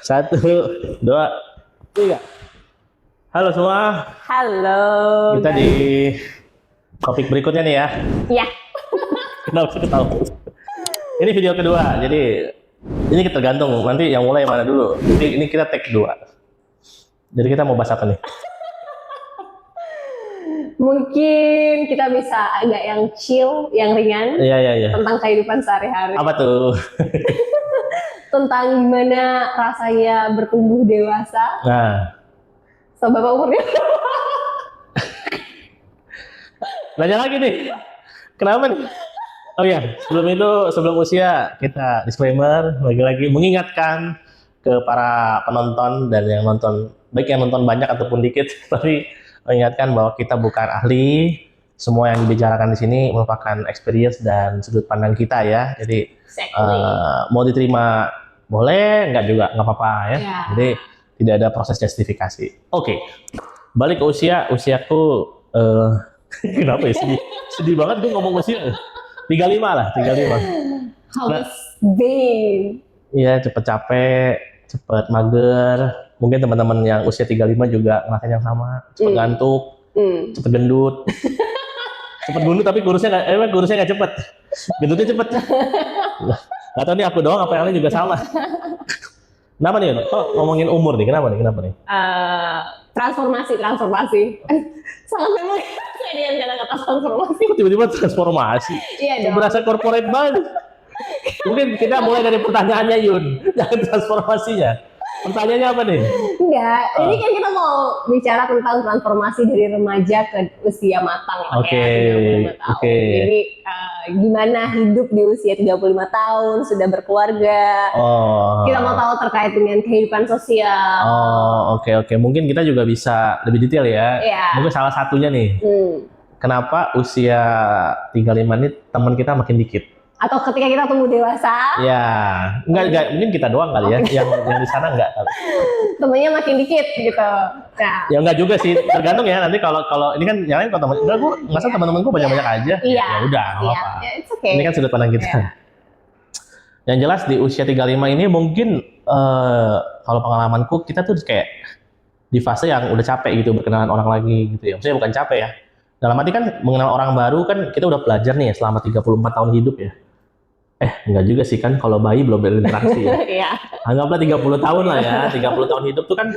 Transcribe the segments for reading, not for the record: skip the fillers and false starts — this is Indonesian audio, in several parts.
Satu, dua, tiga. Halo semua, Halo. kita di topik berikutnya nih ya. Ya. Kenapa ketawa? Ini video kedua, jadi ini tergantung nanti yang mulai mana dulu. Ini kita take kedua. Jadi kita mau bahas apa nih? Mungkin kita bisa agak yang chill, yang ringan. Iya. Tentang kehidupan sehari-hari. Apa tuh? Tentang gimana rasanya bertumbuh dewasa. Nah, So, Bapak umurnya? nanya lagi nih. Kenapa nih? Oh iya, sebelum usia kita disclaimer lagi-lagi mengingatkan ke para penonton dan yang nonton, baik yang nonton banyak ataupun dikit, tapi mengingatkan bahwa kita bukan ahli. Semua yang dibicarakan di sini merupakan experience dan sudut pandang kita ya. Jadi Exactly. mau diterima boleh, nggak juga nggak apa-apa ya. Ya. Jadi tidak ada proses justifikasi. Oke, balik ke usiaku. Kenapa ya sedih banget gue ngomong usia. 35 lah, 35. How's been? Iya, cepet capek, cepet mager. Mungkin teman-teman yang usia 35 juga ngerasain yang sama. Cepet ngantuk, cepet gendut. Cepet gendut tapi kurusnya nggak cepet. Gendutnya cepet. Nggak tahu nih aku doang apa yang lain juga sama. Kenapa nih? Kok ngomongin umur nih? Kenapa nih? Transformasi. Sangat memang saya dengan kata-kata transformasi. Kok tiba-tiba transformasi? Iya dong. Berasa corporate banget. Mungkin kita mulai dari pertanyaannya Yun, jangan transformasinya. Pertanyaannya apa nih? Enggak, ini kan kita mau bicara tentang transformasi dari remaja ke usia matang lah Oke, ya, 35 tahun. oke. Jadi gimana hidup di usia 35 tahun, sudah berkeluarga. Oh. Kita mau tahu terkait dengan kehidupan sosial. Oh, oke. Mungkin kita juga bisa lebih detail ya. Iya. Mungkin salah satunya nih, kenapa usia 35 ini teman kita makin dikit? Atau ketika kita tumbuh dewasa, Ya, enggak, mungkin kita doang kali ya, yang di sana enggak kali. temennya makin dikit gitu. Nah, Ya enggak juga sih, tergantung ya. Nanti kalau ini kan yang lain kalau enggak, gue masa teman-temanku banyak-banyak aja. Iya. Ya udah, nggak iya, apa-apa. ya, it's okay. Ini kan sudut pandang kita. Iya. Yang jelas di usia 35 ini mungkin kalau pengalamanku kita tuh kayak di fase yang udah capek gitu berkenalan orang lagi gitu ya. Maksudnya bukan capek ya. Dalam arti kan mengenal orang baru kan kita udah belajar nih ya selama 34 tahun hidup ya. Enggak juga sih kan kalau bayi belum berinteraksi ya. Iya. Anggaplah 30 tahun lah ya. 30 tahun hidup tuh kan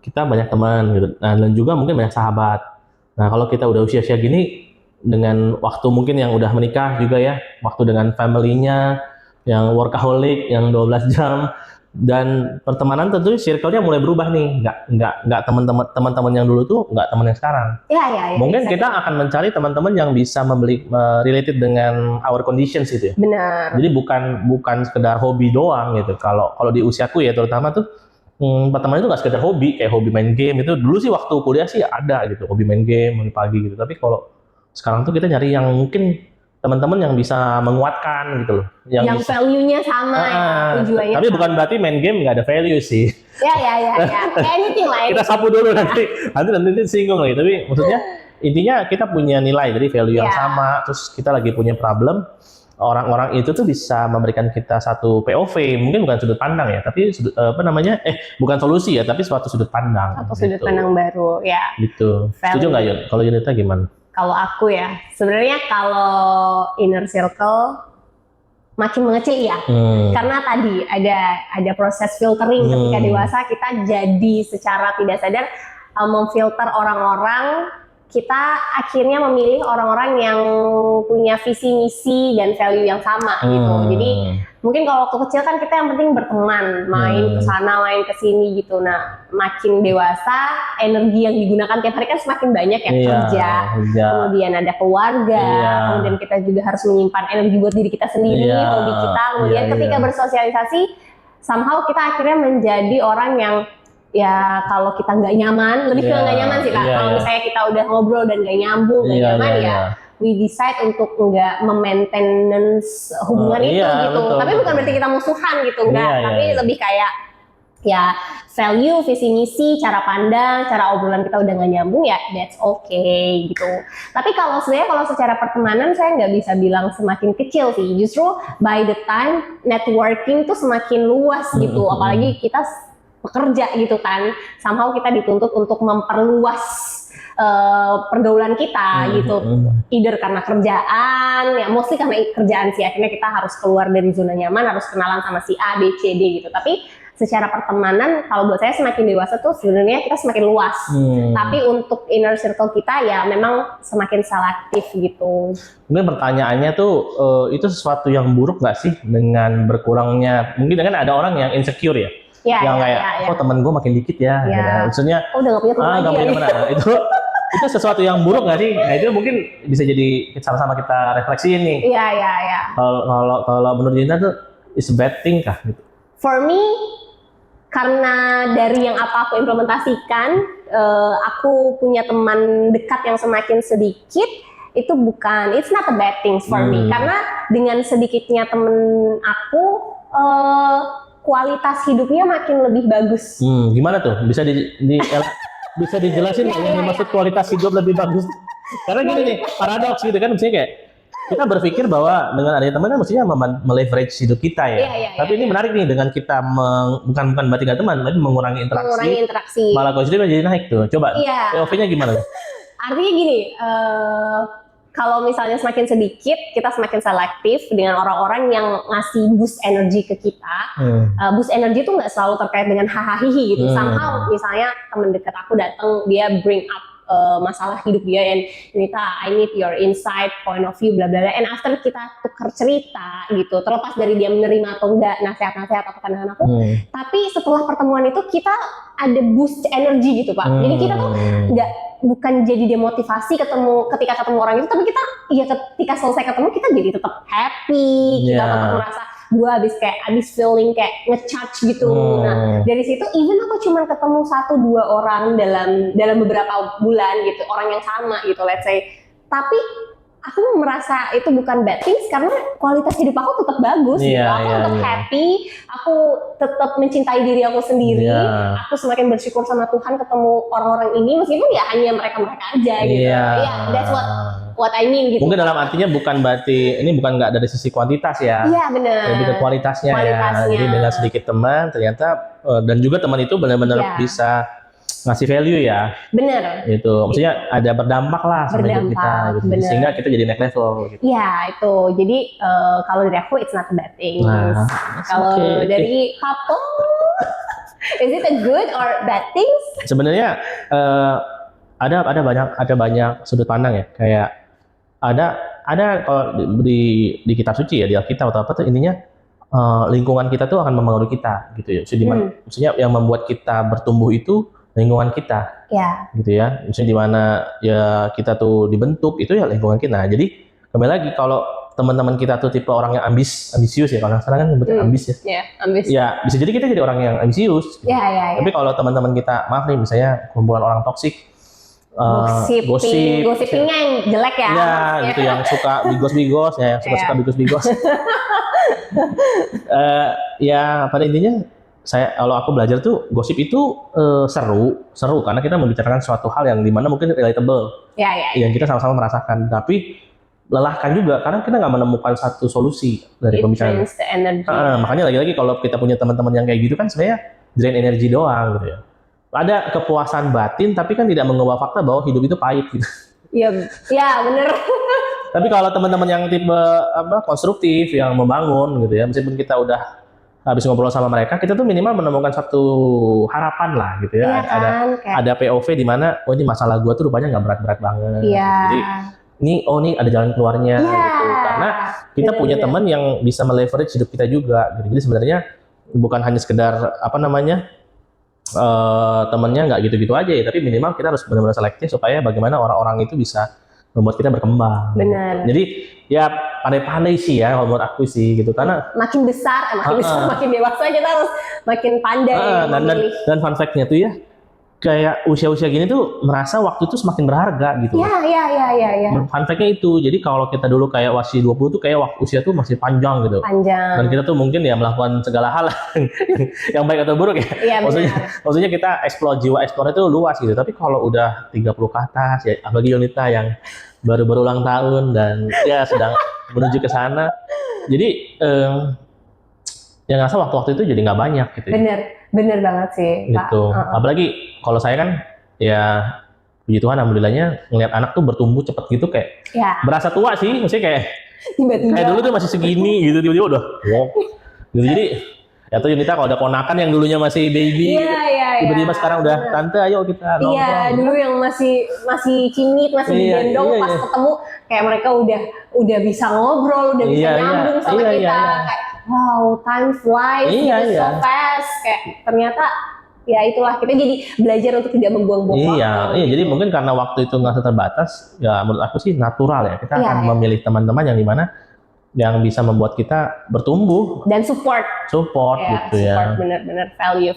kita banyak teman gitu. Nah, dan juga mungkin banyak sahabat. Nah, kalau kita udah usia-usia gini dengan waktu mungkin yang udah menikah juga ya, waktu dengan family-nya yang workaholic yang 12 jam dan pertemanan tentu circle-nya mulai berubah nih. Enggak teman-teman yang dulu tuh enggak teman yang sekarang. Iya. Mungkin kita akan mencari teman-teman yang bisa related dengan our conditions gitu ya. Benar. Jadi bukan sekedar hobi doang gitu. Kalau di usiaku ya terutama tuh pertemanan itu nggak sekedar hobi, kayak hobi main game itu dulu sih waktu kuliah sih ada gitu, hobi main game pagi gitu. Tapi kalau sekarang tuh kita nyari yang mungkin teman-teman yang bisa menguatkan gitu loh. Yang value-nya sama ya, tujuannya. Tapi bukan berarti main game nggak ada value sih. Ya. Anything lah. Kita sapu dulu nanti singgung lagi. Tapi maksudnya intinya kita punya nilai, jadi value yang sama. Terus kita lagi punya problem. Orang-orang itu tuh bisa memberikan kita satu POV, mungkin bukan sudut pandang ya, tapi bukan solusi ya, tapi suatu sudut pandang. Atau sudut pandang baru ya. Gitu. Setuju nggak Yun? Kalau Yunita gimana? Kalau aku ya, sebenarnya kalau inner circle makin mengecil ya, karena tadi ada proses filtering ketika dewasa kita jadi secara tidak sadar memfilter orang-orang. Kita akhirnya memilih orang-orang yang punya visi misi dan value yang sama gitu. Jadi mungkin kalau waktu kecil kan kita yang penting berteman, main ke sana, main ke sini gitu. Nah, makin dewasa, energi yang digunakan tiap hari kan semakin banyak ya, kerja. Kemudian ada keluarga, kemudian kita juga harus menyimpan energi buat diri kita sendiri, hobi kita. Kemudian ketika bersosialisasi, somehow kita akhirnya menjadi orang yang ya kalau kita nggak nyaman, lebih ke nggak nyaman sih Kak. Kalau misalnya kita udah ngobrol dan nggak nyambung, nggak nyaman ya we decide untuk nggak memaintenance hubungan itu gitu. Betul, tapi bukan berarti kita musuhan gitu, enggak. Tapi lebih kayak ya value, visi misi, cara pandang, cara obrolan kita udah nggak nyambung, ya that's okay gitu. Tapi kalau sebenarnya kalau secara pertemanan saya nggak bisa bilang semakin kecil sih, justru by the time networking tuh semakin luas gitu, apalagi kita pekerja gitu kan, somehow kita dituntut untuk memperluas pergaulan kita gitu, either karena kerjaan, ya mostly karena kerjaan sih, akhirnya kita harus keluar dari zona nyaman, harus kenalan sama si A, B, C, D gitu. Tapi secara pertemanan, kalau buat saya semakin dewasa tuh sebenarnya kita semakin luas. Tapi untuk inner circle kita ya memang semakin selektif gitu. Mungkin pertanyaannya tuh itu sesuatu yang buruk nggak sih dengan berkurangnya? Mungkin kan ada orang yang insecure ya. Yang kayak, kok temen gue makin dikit ya. Gitu. Maksudnya, udah gak punya teman lagi ya. Itu sesuatu yang buruk nggak sih? Nah itu mungkin bisa jadi sama-sama kita refleksiin nih. Iya. Kalau menurut Dinda tuh is a bad thing kah? Gitu. For me, karena dari yang apa aku implementasikan, aku punya teman dekat yang semakin sedikit, itu bukan, it's not a bad thing for me. Karena dengan sedikitnya temen aku, kualitas hidupnya makin lebih bagus. Gimana tuh? Bisa dijelasin nggak yang maksud kualitas hidup lebih bagus? Karena gini nih, paradoks gitu kan, misalnya kayak kita berpikir bahwa dengan adanya teman kan mestinya meleverage hidup kita ya. Tapi ini menarik nih, dengan kita bukan berarti nggak teman, tapi mengurangi interaksi. Malah positifnya jadi naik tuh. Coba POV-nya gimana? Artinya gini, kalau misalnya semakin sedikit, kita semakin selektif dengan orang-orang yang ngasih boost energi ke kita. Boost energi itu nggak selalu terkait dengan hahaha gitu. Somehow misalnya teman dekat aku datang, dia bring up masalah hidup dia, and Nita, I need your insight, point of view, bla bla bla. And after kita tukar cerita gitu, terlepas dari dia menerima atau enggak nasihat-nasihat atau pandangan aku, tapi setelah pertemuan itu kita ada boost energi gitu Pak. Jadi kita tuh bukan jadi demotivasi ketika ketemu orang itu, tapi kita ya ketika selesai ketemu kita jadi tetap happy, kita tetap merasa gue habis feeling kayak nge-charge gitu. Nah dari situ even aku cuma ketemu 1-2 orang dalam beberapa bulan gitu, orang yang sama gitu let's say, tapi aku merasa itu bukan bad things karena kualitas hidup aku tetap bagus gitu. Aku tetap happy, aku tetap mencintai diri aku sendiri, aku semakin bersyukur sama Tuhan ketemu orang-orang ini meskipun ya hanya mereka-mereka aja gitu. That's what I mean gitu. Mungkin dalam artinya bukan berarti ini bukan nggak dari sisi kuantitas ya. Iya benar. Lebih ke kualitasnya. Ya. Jadi dengan sedikit teman ternyata dan juga teman itu benar-benar bisa ngasih value ya. Bener. Itu maksudnya ada berdampak lah sama hidup kita gitu. Sehingga kita jadi naik level gitu. Iya, itu. Jadi kalau dari aku it's not a bad thing. Kalau dari couple is it a good or bad things? Sebenarnya ada banyak sudut pandang ya. Kayak ada kalau di kitab suci ya, di Alkitab atau apa tuh intinya lingkungan kita tuh akan mempengaruhi kita gitu ya. Maksudnya yang membuat kita bertumbuh itu lingkungan kita, gitu ya. Misalnya di mana ya kita tuh dibentuk itu ya lingkungan kita. Nah, jadi kembali lagi kalau teman-teman kita tuh tipe orang yang ambisius ya, kalau sekarang kan sebutnya ambis ya. Ambis. Ya bisa jadi kita jadi orang yang ambisius. Gitu. Tapi kalau teman-teman kita, maaf nih, misalnya kumpulan orang toksik, gosipingnya yang jelek ya. Gitu yang suka bigos-bigos ya, yang suka bigos-bigos. Ya pada intinya kalau aku belajar tuh gosip itu seru karena kita membicarakan suatu hal yang dimana mungkin relatable, yang kita sama-sama merasakan, tapi melelahkan juga karena kita nggak menemukan satu solusi dari pembicaraan. Makanya lagi-lagi kalau kita punya teman-teman yang kayak gitu kan sebenarnya drain energi doang gitu ya. Ada kepuasan batin tapi kan tidak mengubah fakta bahwa hidup itu pahit gitu. Iya bener. Tapi kalau teman-teman yang tipe konstruktif, yang membangun gitu ya, meskipun kita udah habis ngobrol sama mereka, kita tuh minimal menemukan satu harapan lah gitu ya. Ada POV di mana, ini masalah gue tuh rupanya nggak berat-berat banget. Jadi ini ada jalan keluarnya gitu. Karena kita punya teman yang bisa meleverage hidup kita juga. Gitu. Jadi sebenarnya bukan hanya sekedar temannya nggak gitu-gitu aja ya, tapi minimal kita harus benar-benar selektif supaya bagaimana orang-orang itu bisa membuat kita berkembang. Benar. Jadi ya pandai-pandai sih ya kalau menurut aku sih gitu, karena makin besar makin dewasa kita harus makin pandai. Dan fun fact-nya tuh ya, kayak usia-usia gini tuh merasa waktu itu semakin berharga gitu. Iya. Fun fact-nya itu, jadi kalau kita dulu kayak masih 20 tuh kayak waktu usia tuh masih panjang gitu. Panjang. Dan kita tuh mungkin ya melakukan segala hal yang baik atau buruk ya. Iya, maksudnya kita jiwa explore itu luas gitu. Tapi kalau udah 30 ke atas ya, apalagi Yunita yang baru ulang tahun dan ya sedang menuju ke sana. Jadi yang ngerasa waktu-waktu itu jadi nggak banyak gitu. Bener banget sih, gitu. Pak. Apalagi kalau saya kan ya puji Tuhan alhamdulillahnya ngeliat anak tuh bertumbuh cepet gitu kayak berasa tua sih, maksudnya kayak tiba-tiba kayak dulu tuh masih segini gitu, tiba-tiba udah wow gitu. Jadi ya tuh Yunita kalau ada ponakan yang dulunya masih baby tiba-tiba sekarang udah tante ayo kita nongkrong. Iya, dulu yang masih cimit, masih digendong pas ketemu kayak mereka udah bisa ngobrol, udah bisa nyambung sama kita. Kayak wow, time flies so fast. Kayak ternyata ya itulah, kita jadi belajar untuk tidak membuang-buang waktu. Iya, jadi mungkin karena waktu itu nggak terbatas, ya menurut aku sih natural ya. Kita akan memilih teman-teman yang dimana yang bisa membuat kita bertumbuh dan support gitu ya. Bener-bener value.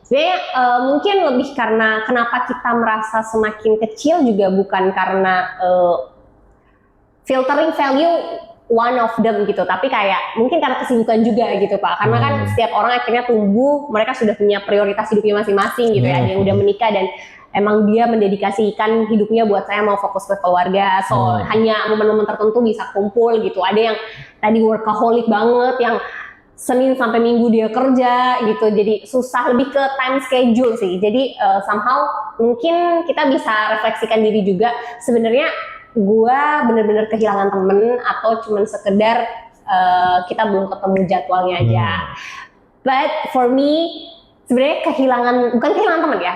Sebenarnya mungkin lebih karena kenapa kita merasa semakin kecil juga bukan karena filtering value one of them gitu, tapi kayak mungkin karena kesibukan juga gitu Pak, karena kan setiap orang akhirnya tumbuh, mereka sudah punya prioritas hidupnya masing-masing gitu ya, ada yang udah menikah dan emang dia mendedikasikan hidupnya buat saya mau fokus ke keluarga, so hanya momen-momen tertentu bisa kumpul gitu. Ada yang tadi workaholic banget, yang Senin sampai Minggu dia kerja gitu, jadi susah, lebih ke time schedule sih. Jadi somehow mungkin kita bisa refleksikan diri juga, sebenarnya gue bener-bener kehilangan temen atau cuman sekedar kita belum ketemu jadwalnya aja. But for me sebenarnya bukan kehilangan temen ya,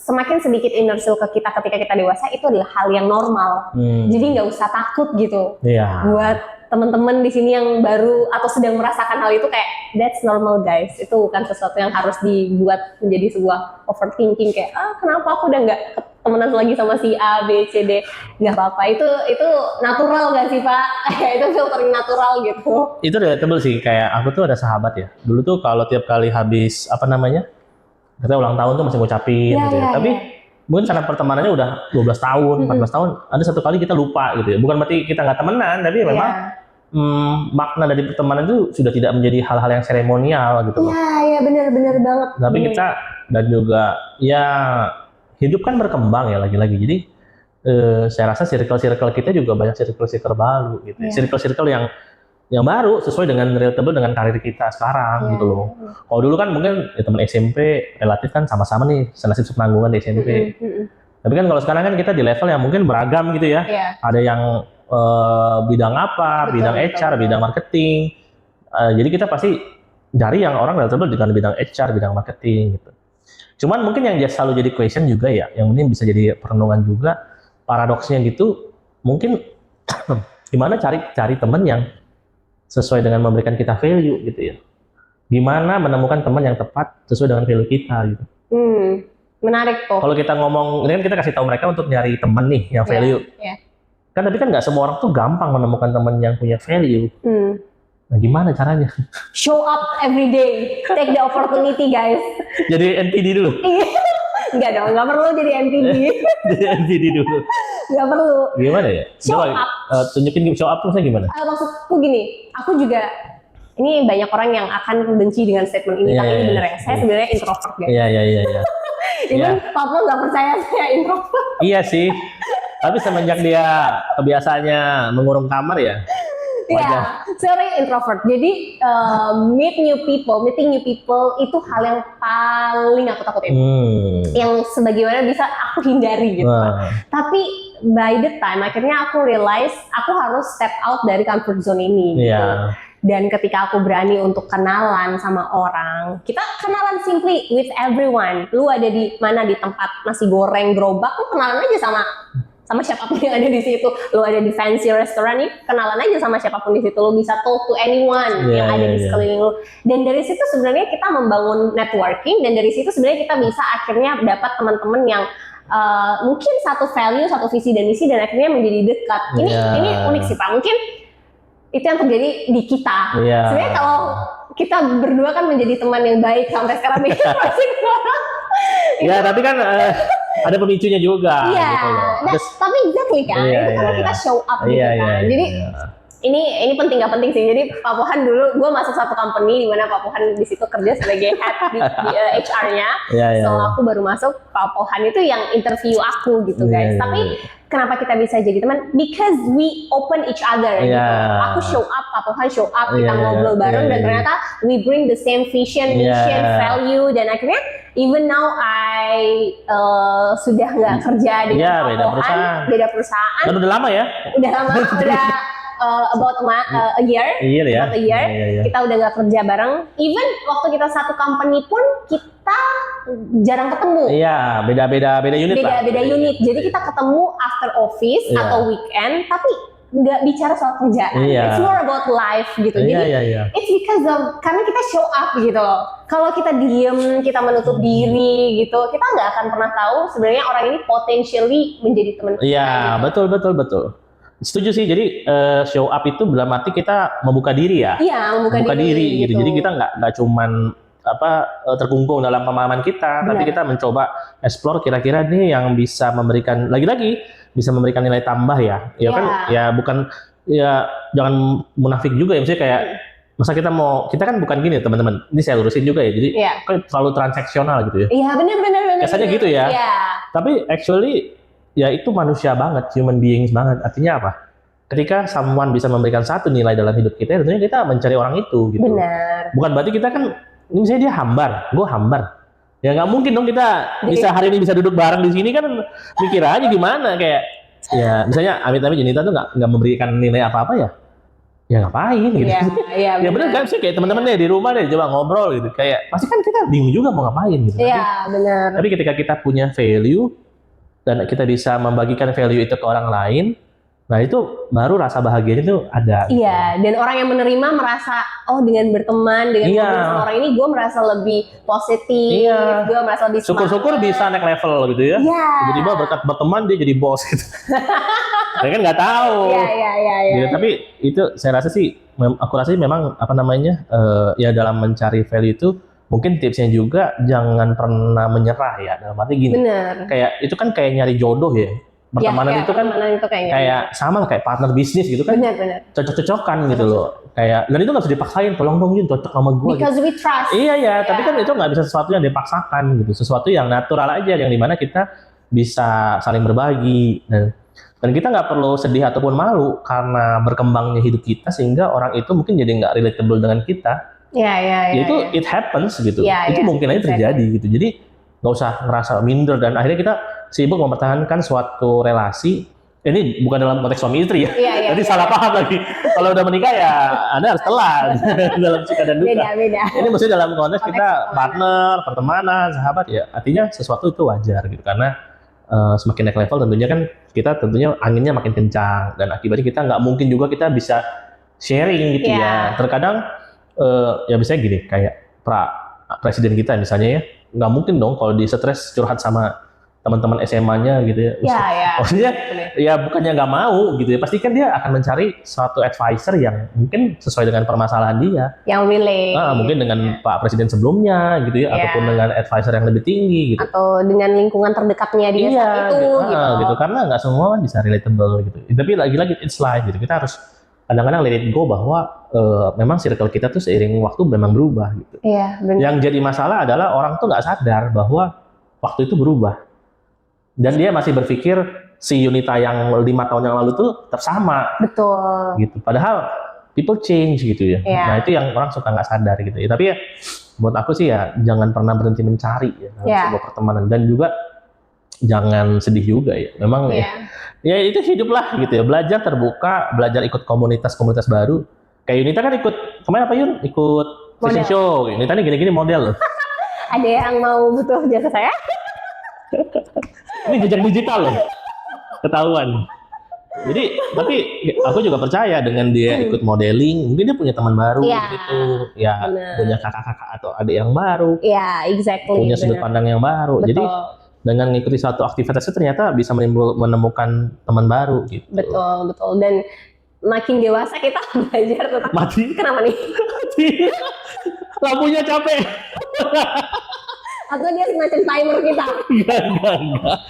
semakin sedikit inner circle kita ketika kita dewasa itu adalah hal yang normal. Jadi nggak usah takut gitu. Buat teman-teman di sini yang baru atau sedang merasakan hal itu, kayak that's normal guys. Itu bukan sesuatu yang harus dibuat menjadi sebuah overthinking kayak kenapa aku udah nggak temenan lagi sama si A, B, C, D. Nggak apa-apa. Itu natural nggak sih Pak? Itu filtering natural gitu. Itu relatable sih. Kayak aku tuh ada sahabat ya. Dulu tuh kalau tiap kali habis kita ulang tahun tuh masih ngucapin gitu ya. Tapi mungkin karena pertemanannya udah 12 tahun, 14 tahun, ada satu kali kita lupa gitu ya. Bukan berarti kita nggak temenan, tapi memang makna dari pertemanan itu sudah tidak menjadi hal-hal yang seremonial gitu loh. Iya, benar banget. Tapi kita dan juga ya hidup kan berkembang ya lagi-lagi. Jadi saya rasa circle-circle kita juga banyak circle-circle baru gitu. Circle-circle yang baru sesuai dengan relatable dengan karir kita sekarang gitu loh. Kalau dulu kan mungkin ya, teman SMP relatif kan sama-sama nih senasib sepenanggungan di SMP. Tapi kan kalau sekarang kan kita di level yang mungkin beragam gitu ya. Ada yang bidang apa, bidang HR, bidang marketing. Jadi kita pasti dari yang orang relatable dengan bidang HR, bidang marketing gitu. Cuman mungkin yang selalu jadi question juga ya, yang mungkin bisa jadi perenungan juga, paradoksnya gitu, mungkin gimana cari teman yang sesuai dengan memberikan kita value gitu ya. Gimana menemukan teman yang tepat sesuai dengan value kita gitu. Menarik tuh. Kalau kita ngomong, ini kan kita kasih tahu mereka untuk nyari teman nih yang value. Kan tapi kan nggak semua orang tuh gampang menemukan teman yang punya value. Nah gimana caranya? Show up every day, take the opportunity guys. Jadi NPD dulu? Enggak dong, nggak perlu jadi NPD. Jadi NPD dulu? Nggak perlu. Gimana ya? Show up. Tunjukin show up tuh saya gimana? Maksudku gini, aku juga, ini banyak orang yang akan benci dengan statement ini, tapi ini bener ya, saya sebenarnya introvert guys. Iya. Even Papa nggak percaya saya introvert. Iya sih. Tapi semenjak dia kebiasaannya mengurung kamar ya. Iya, saya introvert. Jadi meeting new people itu hal yang paling aku takutin. Yang sebagaimana bisa aku hindari gitu. Tapi by the time akhirnya aku realize aku harus step out dari comfort zone ini gitu. Dan ketika aku berani untuk kenalan sama orang, kita kenalan simply with everyone. Lu ada di mana, di tempat nasi goreng gerobak, lu kenalan aja sama siapapun yang ada di situ. Lu ada di fancy restoran nih, kenalan aja sama siapapun di situ. Lu bisa talk to anyone yang ada di sekeliling lu. Dan dari situ sebenarnya kita membangun networking, dan dari situ sebenarnya kita bisa akhirnya dapat teman-teman yang mungkin satu value, satu visi dan misi, dan akhirnya menjadi dekat. Ini unik sih Pak. Mungkin itu yang terjadi di kita. Sebenarnya kalau kita berdua kan menjadi teman yang baik sampai sekarang masing-masing orang gitu. Ya, tapi kan ada pemicunya juga Iya, gitu loh. nah, tapi exactly kan, Iya, itu karena iya, kita show up gitu Iya, kan. iya, Jadi iya. ini penting gak penting sih. Jadi Pak Pohan dulu, gue masuk satu company di mana Pak Pohan di situ kerja sebagai head di HR-nya. Iya, iya, So iya. aku baru masuk, Pak Pohan itu yang interview aku gitu Iya, guys. iya, Tapi iya. kenapa kita bisa jadi teman? Because we open each other gitu. Iya. Aku show up, Pak Pohan show up, kita Iya, iya, ngobrol bareng iya, dan iya. ternyata we bring the same vision, mission, Iya. value, dan akhirnya even now I sudah nggak kerja dengan Iya, Pak beda Pohan, perusahaan. beda perusahaan, Dan udah lama ya? udah lama, udah about a year, Iya ya. about a year, Iya, iya. kita udah nggak kerja bareng. Even waktu kita satu company pun kita jarang ketemu. Iya, beda unit lah. Beda unit. Jadi kita ketemu after office Iya. atau weekend, tapi nggak bicara soal kerjaan. Iya. It's more about life gitu. Iya, Jadi iya, iya. it's because of karena kita show up gitu loh. Kalau kita diem, kita menutup diri gitu, kita nggak akan pernah tahu sebenarnya orang ini potentially menjadi teman kita. Iya, gitu. betul. Setuju sih. Jadi show up itu dalam arti kita membuka diri ya. Iya, membuka diri gitu. gitu. Jadi kita nggak cuman terkungkung dalam pemahaman kita, tapi Benar. kita mencoba explore kira-kira nih yang bisa memberikan lagi-lagi bisa memberikan nilai tambah ya. Ya kan ya bukan ya jangan munafik juga ya, maksudnya kayak masa kita kan bukan gini teman-teman. Ini saya lurusin juga ya. Jadi kan terlalu transaksional gitu ya. Iya, benar. Kesannya gitu ya. Iya. Tapi actually ya itu manusia banget, human beings banget. Artinya apa? Ketika someone bisa memberikan satu nilai dalam hidup kita, tentunya kita mencari orang itu gitu. Benar. Bukan berarti kita kan, ini misalnya dia hambar, gue hambar. Ya nggak mungkin dong kita bisa hari ini bisa duduk bareng di sini kan, mikir aja gimana kayak ya misalnya amit-amit Junita tuh nggak memberikan nilai apa-apa ya. Ya ngapain gitu. Iya, ya benar kan sih kayak teman-teman deh di rumah deh coba ngobrol gitu. Kayak pasti kan kita bingung juga mau ngapain gitu. Iya, benar. Tapi ketika kita punya value dan kita bisa membagikan value itu ke orang lain, nah itu baru rasa bahagianya itu ada. Iya, dan orang yang menerima merasa oh dengan berteman dengan ngobrol sama orang ini gue merasa lebih positif, gue merasa lebih syukur-syukur bisa naik level gitu ya. Iya. Tiba-tiba berkat berteman dia jadi bos gitu. Saya kan nggak tahu. Iya. Gitu, tapi itu saya rasa sih, aku rasa sih memang apa namanya ya dalam mencari value itu mungkin tipsnya juga jangan pernah menyerah ya. Dalam arti gini. Bener. Kayak itu kan kayak nyari jodoh ya. Pertemanan itu kan kayak sama lah kayak partner bisnis gitu kan. Bener. Cocok-cocokan gitu loh. Kayak dan itu nggak bisa dipaksain. Tolong dong Jun cocok sama gue. Because gitu. we trust. Iya, tapi kan itu nggak bisa sesuatu yang dipaksakan gitu. Sesuatu yang natural aja, yang dimana kita bisa saling berbagi dan kita nggak perlu sedih ataupun malu karena berkembangnya hidup kita sehingga orang itu mungkin jadi nggak relatable dengan kita. Iya. Itu it happens gitu. Itu mungkin aja terjadi gitu. Jadi nggak usah ngerasa minder dan akhirnya kita sibuk mempertahankan suatu relasi. Ini bukan dalam konteks suami istri ya. Jadi salah paham lagi. Kalau udah menikah ya Anda harus telan dalam suka dan duka. Beda. Ini maksudnya dalam konteks kita partner, pertemanan, sahabat ya. Artinya sesuatu itu wajar gitu karena semakin naik level tentunya kan kita tentunya anginnya makin kencang dan akibatnya kita nggak mungkin juga kita bisa sharing gitu ya. Terkadang ya misalnya gini kayak presiden kita misalnya ya nggak mungkin dong kalau di stres curhat sama teman-teman SMA-nya gitu ya. Maksudnya ya bukannya nggak mau gitu ya. Pasti kan dia akan mencari suatu advisor yang mungkin sesuai dengan permasalahan dia. Yang relate. Mungkin dengan Pak Presiden sebelumnya gitu ya. Ataupun dengan advisor yang lebih tinggi gitu. Atau dengan lingkungan terdekatnya dia saat itu gitu. Karena nggak semua bisa relatable gitu. Tapi lagi-lagi it's life gitu. Kita harus kadang-kadang let it go bahwa memang circle kita tuh seiring waktu memang berubah gitu. Iya, benar. Yang jadi masalah adalah orang tuh nggak sadar bahwa waktu itu berubah. Dan dia masih berpikir si Junita yang 5 tahun yang lalu tuh tersama. Betul. Gitu. Padahal people change gitu ya. Nah itu yang orang suka nggak sadar gitu ya. Tapi ya buat aku sih ya jangan pernah berhenti mencari ya dalam sebuah pertemanan. Dan juga jangan sedih juga ya. Memang ya itu hidup lah gitu ya. Belajar terbuka, belajar ikut komunitas-komunitas baru. Kayak Junita kan ikut, kemarin apa Yun? Ikut fashion show. Junita nih gini-gini model loh. Ada yang mau butuh jasa saya? Ini jejak digital loh, ketahuan. Jadi, tapi aku juga percaya dengan dia ikut modeling, mungkin dia punya teman baru gitu, ya punya kakak-kakak atau adik yang baru, punya sudut pandang yang baru. Jadi dengan mengikuti satu aktivitas itu ternyata bisa menemukan teman baru gitu. Betul. Dan makin dewasa kita belajar tentang mati. Kenapa nih? Mati. Lampunya capek. Atau dia semacam timer kita? Enggak.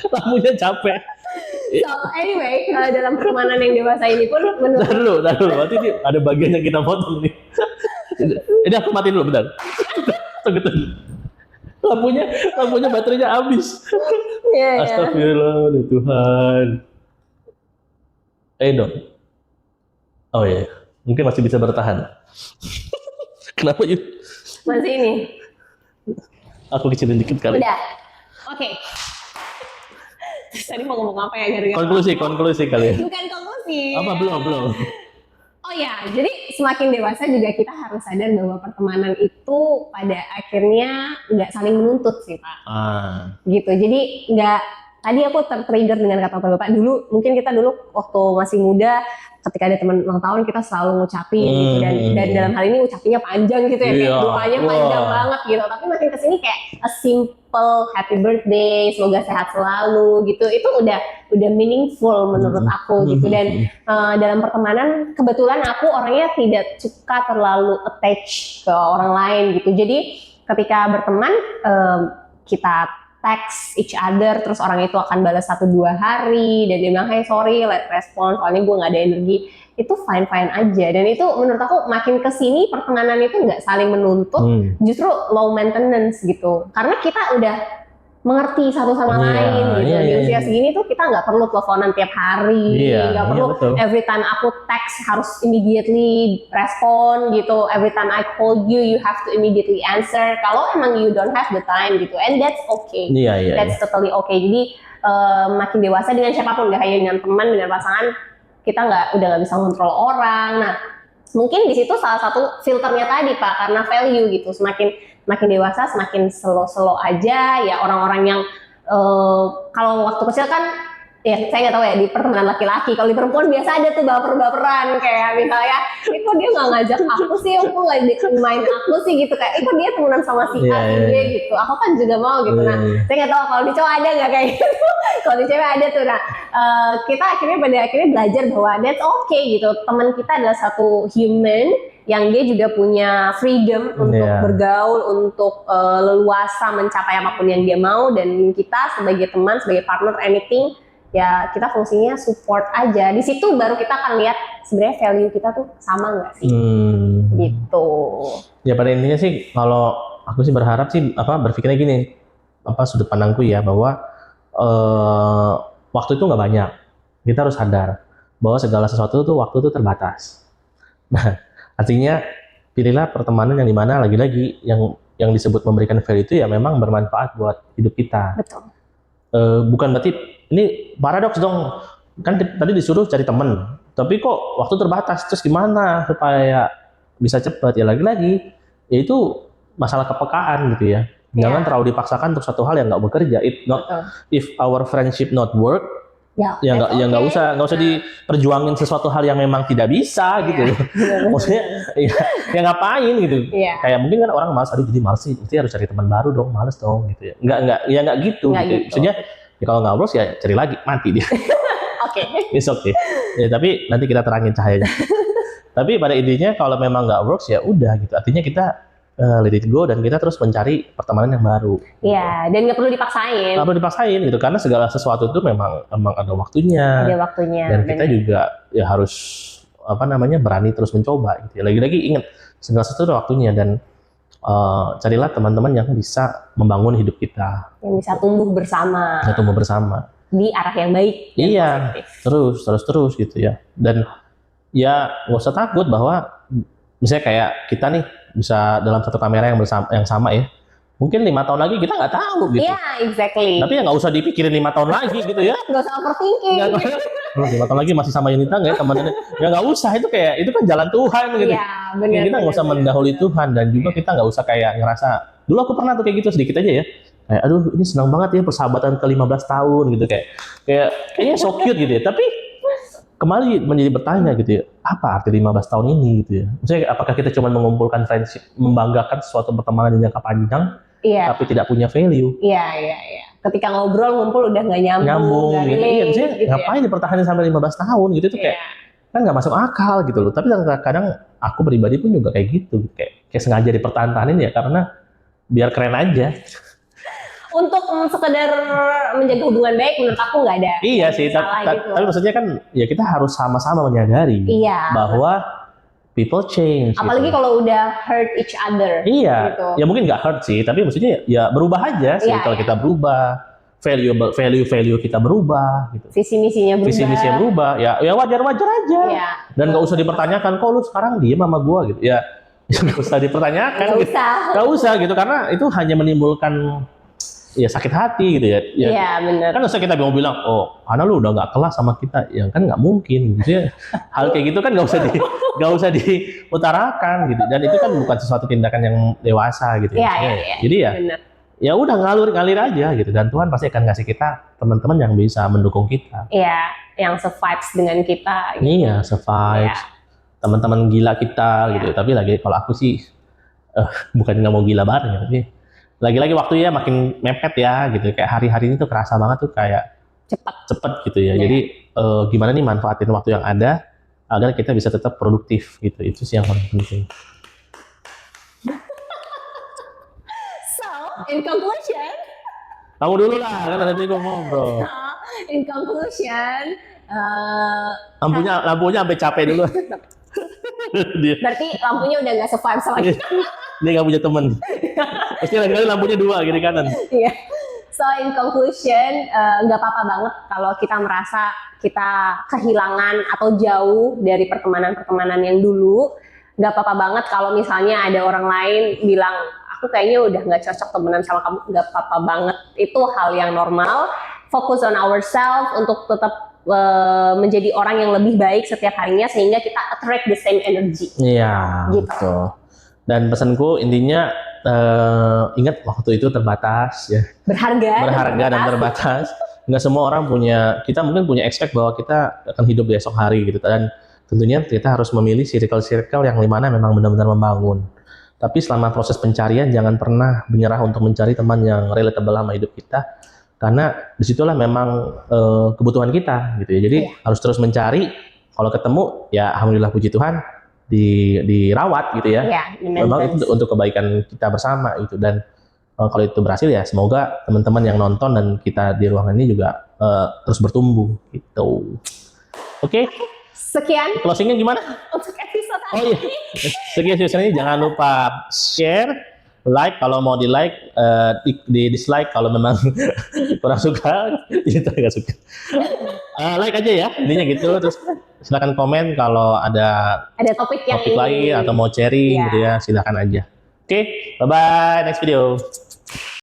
Lampunya capek. So anyway, dalam pertemanan yang dewasa ini pun menurut Tar dulu. Berarti ini ada bagian yang kita potong nih. Ini aku matiin dulu, bentar. Tunggu. Lampunya baterainya habis. ya. Astagfirullah, ya Tuhan. Dong. Oh iya, mungkin masih bisa bertahan. Kenapa yuk? Masih ini. Aku kecilin dikit kali. Udah. Oke. Tadi mau ngomong apa ya gara-gara? Konklusi kali ya. Bukan konklusi. Apa belum? Oh ya, jadi semakin dewasa juga kita harus sadar bahwa pertemanan itu pada akhirnya nggak saling menuntut sih Pak. Gitu. Jadi nggak. Tadi aku tertrigger dengan kata-kata Bapak dulu. Mungkin kita dulu waktu masih muda, ketika ada teman ulang tahun kita selalu ngucapin gitu dan dalam hal ini ucapinnya panjang gitu ya, kayak doanya panjang banget gitu. Tapi makin kesini kayak a simple happy birthday, semoga sehat selalu gitu. Itu udah meaningful menurut aku gitu. Dan dalam pertemanan kebetulan aku orangnya tidak suka terlalu attach ke orang lain gitu. Jadi ketika berteman kita text each other, terus orang itu akan balas 1-2 hari dan dia bilang hey sorry late respon soalnya gue nggak ada energi, itu fine aja. Dan itu menurut aku makin kesini pertemanan itu nggak saling menuntut, justru low maintenance gitu, karena kita udah mengerti satu sama lain gitu. Di usia segini tuh kita nggak perlu teleponan tiap hari, nggak perlu every time aku text harus immediately respon gitu. Every time I call you, you have to immediately answer. Kalau emang you don't have the time gitu, and that's okay. That's totally okay. Jadi makin dewasa dengan siapapun, nggak hanya dengan teman, dengan pasangan, kita udah nggak bisa kontrol orang. Nah, mungkin di situ salah satu filternya tadi Pak, karena value gitu. Makin dewasa semakin slow aja ya orang-orang yang kalau waktu kecil kan ya saya nggak tahu ya di pertemanan laki-laki, kalau di perempuan biasa ada tuh baper-baperan kayak misalnya itu dia nggak ngajak aku sih, aku nggak main aku sih gitu, kayak itu dia temenan sama si A si B gitu, aku kan juga mau gitu. Nah saya nggak tahu kalau di cowok ada nggak kayak gitu. Kalau di cewek ada tuh. Nah kita pada akhirnya belajar bahwa that's okay gitu, teman kita adalah satu human yang dia juga punya freedom untuk bergaul, untuk leluasa mencapai apapun yang dia mau, dan kita sebagai teman, sebagai partner, anything ya kita fungsinya support aja. Di situ baru kita akan lihat sebenarnya value kita tuh sama nggak sih, gitu. Ya pada intinya sih kalau aku sih berharap sih berpikirnya gini, sudut pandangku ya, bahwa waktu itu nggak banyak. Kita harus sadar bahwa segala sesuatu tuh waktu itu terbatas. Nah artinya pilihlah pertemanan yang dimana lagi-lagi yang disebut memberikan value itu ya memang bermanfaat buat hidup kita. Betul. Bukan berarti ini paradoks dong, kan tadi disuruh cari temen, tapi kok waktu terbatas, terus gimana supaya bisa cepat? Ya lagi-lagi yaitu masalah kepekaan gitu ya. Jangan terlalu dipaksakan untuk satu hal yang nggak bekerja. If our friendship not work, ya nggak usah diperjuangin sesuatu hal yang memang tidak bisa gitu. Maksudnya ya ngapain gitu. Kayak mungkin kan orang malas, jadi malas sih, mesti harus cari teman baru dong, malas dong gitu ya. Nggak gitu. Maksudnya ya kalau nggak works ya cari lagi, mati dia. Oke. It's okay. Ya, tapi nanti kita terangin cahayanya. Tapi pada intinya kalau memang nggak works ya udah gitu. Artinya kita let it go dan kita terus mencari pertemanan yang baru. Iya, dan nggak perlu dipaksain. Nggak perlu dipaksain gitu, karena segala sesuatu itu memang ada waktunya. Ada waktunya. Dan kita juga ya harus berani terus mencoba gitu. Lagi-lagi ingat segala sesuatu ada waktunya, dan carilah teman-teman yang bisa membangun hidup kita. Yang bisa tumbuh bersama. Bisa tumbuh bersama. Di arah yang baik. Iya, terus gitu ya. Dan ya nggak usah takut bahwa misalnya kayak kita nih bisa dalam satu kamera yang sama ya. Mungkin 5 tahun lagi kita nggak tahu gitu. Iya, exactly. Tapi ya nggak usah dipikirin 5 tahun lagi gitu ya. Nggak usah overthinking. 5 tahun lagi masih sama Yunita nggak ya teman-teman? Ya nggak usah, itu kan jalan Tuhan gitu. Iya, benar. Ya, kita nggak usah mendahului Tuhan, dan juga kita nggak usah kayak ngerasa, dulu aku pernah tuh kayak gitu sedikit aja ya. Kayak aduh ini senang banget ya persahabatan ke 15 tahun gitu, kayaknya so cute gitu ya. Tapi kembali menjadi bertanya gitu ya, apa arti 15 tahun ini gitu ya. Maksudnya apakah kita cuma mengumpulkan friendship, membanggakan suatu pertemanan yang jangka panjang, tapi tidak punya value. Iya. Ketika ngobrol ngumpul udah nggak nyambung gitu. Iya, gitu ngapain dipertahankan sampai 15 tahun gitu, itu kayak kan nggak masuk akal gitu loh. Tapi kadang aku pribadi pun juga kayak gitu, kayak sengaja dipertahankanin ya karena biar keren aja. untuk sekedar menjaga hubungan baik menurut aku nggak ada. Iya sih, salah gitu. tapi maksudnya kan ya kita harus sama-sama menyadari Iya. bahwa people change. Apalagi gitu. kalau udah hurt each other. Iya, Gitu. ya mungkin nggak hurt sih, tapi maksudnya ya berubah aja sih Iya, kalau iya. kita berubah, value kita berubah, gitu. Visi misinya berubah. Visi misinya berubah, ya wajar aja. Iya. Dan nggak usah dipertanyakan, kok lu sekarang diem sama gua gitu. Ya nggak usah dipertanyakan. Nggak gitu. usah. Nggak usah gitu, karena itu hanya menimbulkan ya sakit hati gitu ya. Iya benar. Kan usah kita mau bilang, oh karena lu udah nggak kelas sama kita, ya kan nggak mungkin. Gitu ya. Hal kayak gitu kan nggak usah diutarakan gitu. Dan itu kan bukan sesuatu tindakan yang dewasa gitu. Iya. Jadi ya. Benar. Ya udah ngalir aja gitu, dan Tuhan pasti akan ngasih kita teman-teman yang bisa mendukung kita. Iya, yang se-vibes dengan kita. Gitu. Iya, survive, Iya. teman-teman gila kita Iya. gitu. Tapi lagi kalau aku sih bukan nggak mau gila bareng ya, tapi lagi-lagi waktunya makin mepet ya gitu. Kayak hari-hari ini tuh kerasa banget tuh kayak cepet gitu ya. Iya. Jadi gimana nih manfaatin waktu yang ada agar kita bisa tetap produktif gitu. Itu sih yang paling penting. So, in conclusion, Kamu dulu lah, kan nanti gue ngobrol. Lampunya sampai capek dulu. Dia berarti lampunya udah nggak se-vibes sama kita. dia nggak punya temen. Pasti lagi-lagi lampunya 2 kiri kanan. Iya. So in conclusion, nggak apa-apa banget kalau kita merasa kita kehilangan atau jauh dari pertemanan-pertemanan yang dulu. Nggak apa-apa banget kalau misalnya ada orang lain bilang, aku kayaknya udah nggak cocok temenan sama kamu. Nggak apa-apa banget. Itu hal yang normal. Focus on ourselves untuk tetap menjadi orang yang lebih baik setiap harinya sehingga kita attract the same energy. Iya, Gitu. betul. Dan pesanku intinya ingat waktu itu terbatas ya. Berharga dan terbatas. Nggak semua orang kita mungkin punya expect bahwa kita akan hidup di esok hari gitu. Dan tentunya kita harus memilih circle-circle yang dimana memang benar-benar membangun. Tapi selama proses pencarian jangan pernah menyerah untuk mencari teman yang relatable sama hidup kita. Karena disitulah memang kebutuhan kita gitu ya. Jadi harus terus mencari. Kalau ketemu ya alhamdulillah puji Tuhan dirawat gitu ya. Iya, Memang itu untuk kebaikan kita bersama gitu. Dan kalau itu berhasil ya semoga teman-teman yang nonton dan kita di ruangan ini juga terus bertumbuh gitu. Oke. Sekian Closingnya gimana? untuk episode Oh hari iya. Sekian episode ini, jangan lupa share, like kalau mau di like, di dislike kalau memang kurang suka, itu nggak suka. Like aja ya, intinya gitu. Terus silakan komen kalau ada topik yang lain atau mau sharing gitu ya, silakan aja. Oke, bye bye, next video.